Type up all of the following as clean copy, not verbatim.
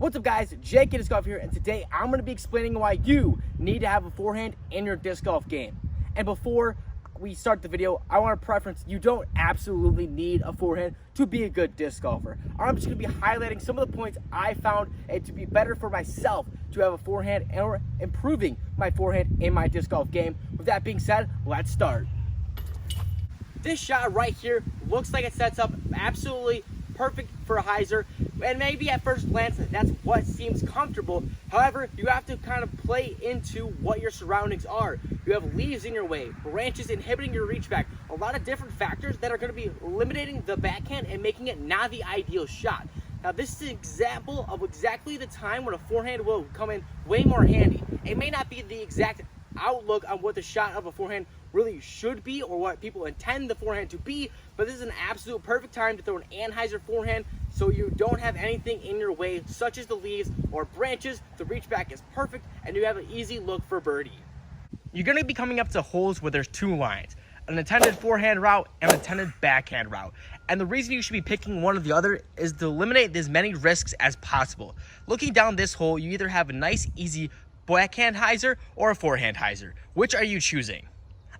What's up guys, Jake Disc Golf here, and today I'm going to be explaining why you need to have a forehand in your disc golf game. And before we start the video, I want to preference you don't absolutely need a forehand to be a good disc golfer. I'm just going to be highlighting some of the points I found it to be better for myself to have a forehand or improving my forehand in my disc golf game. With that being said, let's start. This shot right here looks like it sets up absolutely perfect for a hyzer, and maybe at first glance that's what seems comfortable. However, you have to kind of play into what your surroundings are. You have leaves in your way, branches inhibiting your reach back, a lot of different factors that are going to be limiting the backhand and making it not the ideal shot. Now this is an example of exactly the time when a forehand will come in way more handy. It may not be the exact outlook on what the shot of a forehand really should be or what people intend the forehand to be, but this is an absolute perfect time to throw an anhyzer forehand so you don't have anything in your way such as the leaves or branches. The reach back is perfect and you have an easy look for birdie. You're going to be coming up to holes where there's two lines, an intended forehand route and an intended backhand route. And the reason you should be picking one or the other is to eliminate as many risks as possible. Looking down this hole, you either have a nice easy backhand hyzer or a forehand hyzer. Which are you choosing?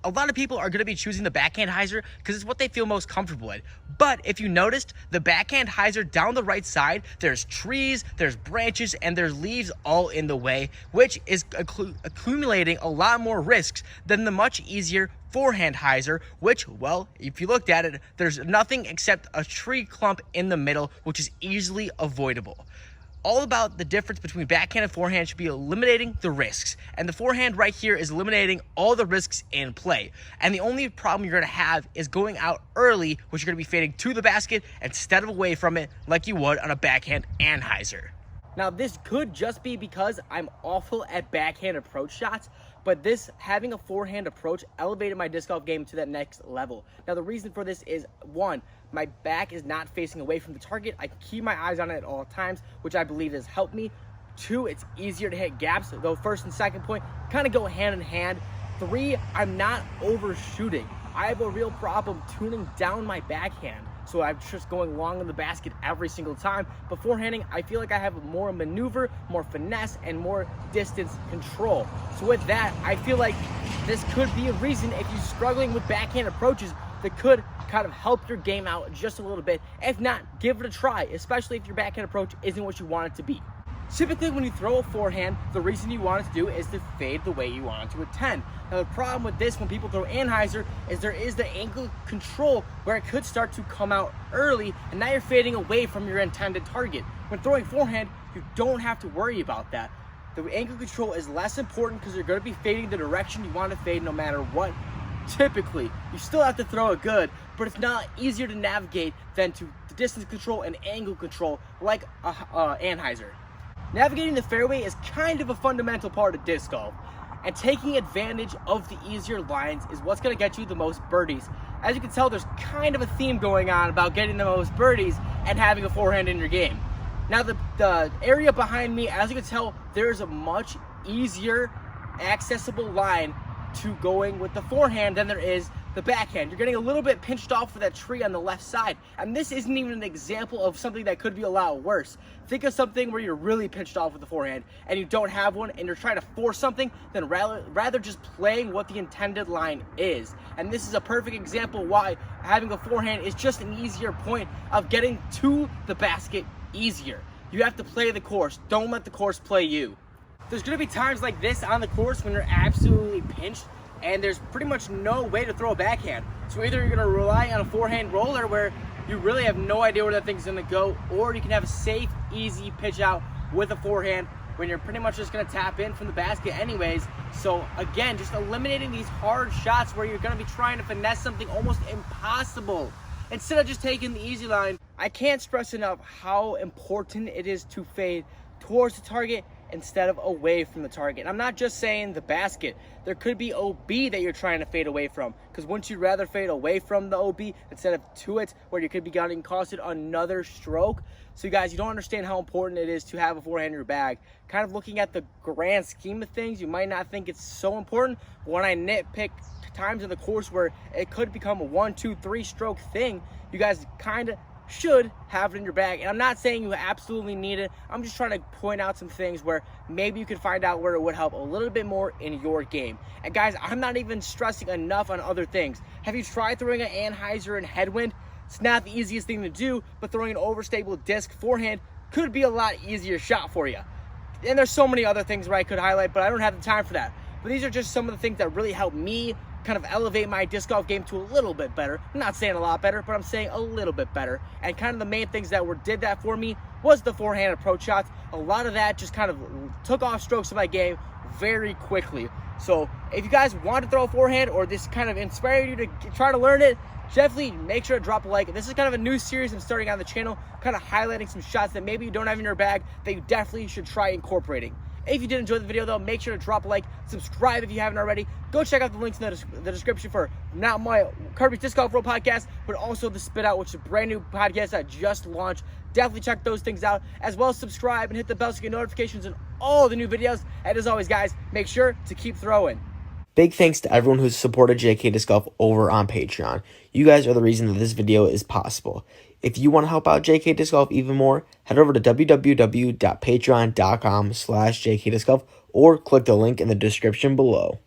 A lot of people are going to be choosing the backhand hyzer because it's what they feel most comfortable in. But if you noticed, the backhand hyzer down the right side, there's trees, there's branches, and there's leaves all in the way, which is accumulating a lot more risks than the much easier forehand hyzer, which, well, if you looked at it, there's nothing except a tree clump in the middle, which is easily avoidable. All about the difference between backhand and forehand should be eliminating the risks. And the forehand right here is eliminating all the risks in play. And the only problem you're going to have is going out early, which you're going to be fading to the basket instead of away from it like you would on a backhand anhyzer. Now this could just be because I'm awful at backhand approach shots, but this having a forehand approach elevated my disc golf game to that next level. Now the reason for this is, one, my back is not facing away from the target. I keep my eyes on it at all times, which I believe has helped me. Two, it's easier to hit gaps, though first and second point kind of go hand in hand. Three, I'm not overshooting. I have a real problem tuning down my backhand, so I'm just going long in the basket every single time. Beforehanding, I feel like I have more maneuver, more finesse, and more distance control. So with that, I feel like this could be a reason if you're struggling with backhand approaches that could kind of help your game out just a little bit. If not, give it a try, especially if your backhand approach isn't what you want it to be. Typically, when you throw a forehand, the reason you want it to do is to fade the way you want it to attend. Now, the problem with this when people throw anhyzer is there is the angle control where it could start to come out early, and now you're fading away from your intended target. When throwing forehand, you don't have to worry about that. The angle control is less important because you're going to be fading the direction you want to fade no matter what. Typically, you still have to throw it good, but it's not easier to navigate than to distance control and angle control like a anhyzer. Navigating the fairway is kind of a fundamental part of disc golf, and taking advantage of the easier lines is what's going to get you the most birdies. As you can tell, there's kind of a theme going on about getting the most birdies and having a forehand in your game. Now the area behind me, as you can tell, there's a much easier accessible line to going with the forehand than there is the backhand. You're getting a little bit pinched off for that tree on the left side, and this isn't even an example of something that could be a lot worse. Think of something where you're really pinched off with the forehand and you don't have one and you're trying to force something, then rather just playing what the intended line is. And this is a perfect example why having a forehand is just an easier point of getting to the basket easier. You have to play the course. Don't let the course play you. There's going to be times like this on the course when you're absolutely pinched and there's pretty much no way to throw a backhand. So either you're going to rely on a forehand roller where you really have no idea where that thing's going to go, or you can have a safe, easy pitch out with a forehand when you're pretty much just going to tap in from the basket anyways. So again, just eliminating these hard shots where you're going to be trying to finesse something almost impossible instead of just taking the easy line. I can't stress enough how important it is to fade towards the target instead of away from the target. And I'm not just saying the basket. There could be OB that you're trying to fade away from, because wouldn't you rather fade away from the OB instead of to it, where you could be getting costed another stroke? So you guys, you don't understand how important it is to have a forehand in your bag. Kind of looking at the grand scheme of things, you might not think it's so important. When I nitpick times in the course where it could become a 1, 2, 3 stroke thing, you guys kind of should have it in your bag. And I'm not saying you absolutely need it. I'm just trying to point out some things where maybe you could find out where it would help a little bit more in your game. And guys, I'm not even stressing enough on other things. Have you tried throwing an Anheuser in headwind? It's not the easiest thing to do, but throwing an overstable disc forehand could be a lot easier shot for you. And there's so many other things where I could highlight, but I don't have the time for that. But these are just some of the things that really help me kind of elevate my disc golf game to a little bit better. I'm not saying a lot better, but I'm saying a little bit better. And kind of the main things that did that for me was the forehand approach shots. A lot of that just kind of took off strokes of my game very quickly. So if you guys want to throw a forehand, or this kind of inspired you to try to learn it, definitely make sure to drop a like. This is kind of a new series I'm starting on the channel, kind of highlighting some shots that maybe you don't have in your bag that you definitely should try incorporating. If you did enjoy the video though, make sure to drop a like, subscribe if you haven't already. Go check out the links in the description for not my Kerby's Disc Golf World podcast, but also the Spit Out, which is a brand new podcast that just launched. Definitely check those things out, as well as subscribe and hit the bell so you get notifications on all the new videos. And as always, guys, make sure to keep throwing. Big thanks to everyone who's supported JK Disc Golf over on Patreon. You guys are the reason that this video is possible. If you want to help out JK Disc Golf even more, head over to www.patreon.com/JK Disc Golf or click the link in the description below.